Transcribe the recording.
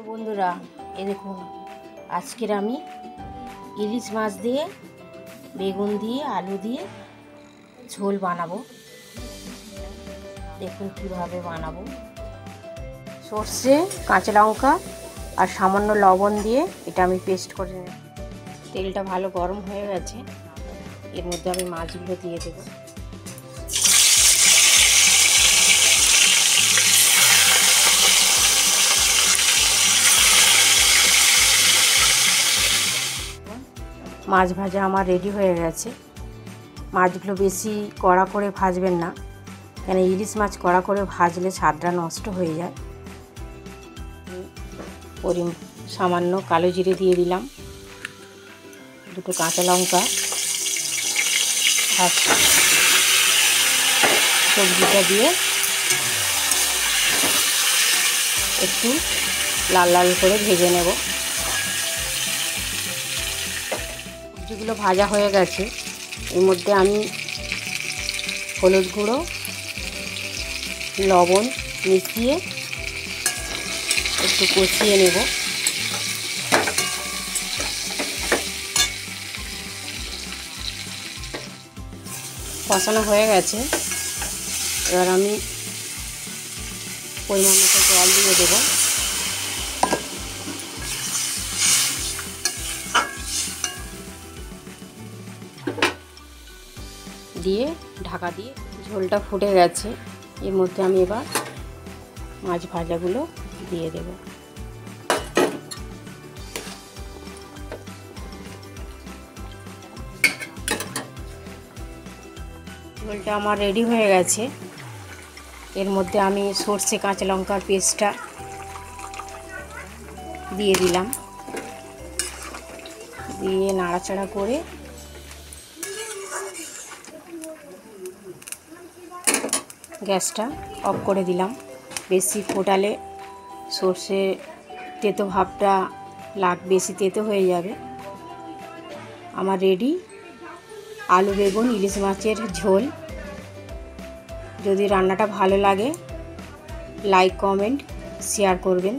বন্ধুরা, এই দেখুন আজকের আমি ইলিশ মাছ দিয়ে বেগুন দিয়ে আলু দিয়ে ঝোল বানাবো। দেখুন কিভাবে বানাবো। সর্ষে, কাঁচা লঙ্কা আর সামান্য লবণ দিয়ে এটা আমি পেস্ট করে নেব। তেলটা ভালো গরম হয়ে গেছে, এর মধ্যে আমি মাছগুলো দিয়ে দেবো। মাছ ভাজা আমার রেডি হয়ে গেছে। মাছগুলো বেশি কড়া করে ভাজবেন না, কেন ইলিশ মাছ কড়া করে ভাজলে স্বাদটা নষ্ট হয়ে যায়। সামান্য কালো জিরে দিয়ে দিলাম, দুটো কাঁচা লঙ্কা আর সবজিটা দিয়ে একটু লাল লাল করে ভেজে নেব। সবজিগুলো ভাজা হয়ে গেছে, এর মধ্যে আমি হলুদ গুঁড়ো, লবণ মিশিয়ে একটু কষিয়ে নেব। কষানো হয়ে গেছে, এবার আমি পরিমাণ মতো জল দিয়ে দেবো। দিয়ে ঢাকা দিয়ে ঝোলটা ফুটে গেছে, এর মধ্যে আমি এবার মাছ ভাজাগুলো দিয়ে দেব। ঝোলটা আমার রেডি হয়ে গেছে, এর মধ্যে আমি সর্ষে কাঁচা লঙ্কার পেস্টটা দিয়ে দিলাম, দিয়ে নাড়াচাড়া করে গ্যাসটা অফ করে দিলাম। বেশি ফোটালে সর্ষে তেতো ভাবটা বেশি তেতো হয়ে যাবে। আমার রেডি আলু বেগুন ইলিশ মাছের ঝোল। যদি রান্নাটা ভালো লাগে লাইক কমেন্ট শেয়ার করবেন।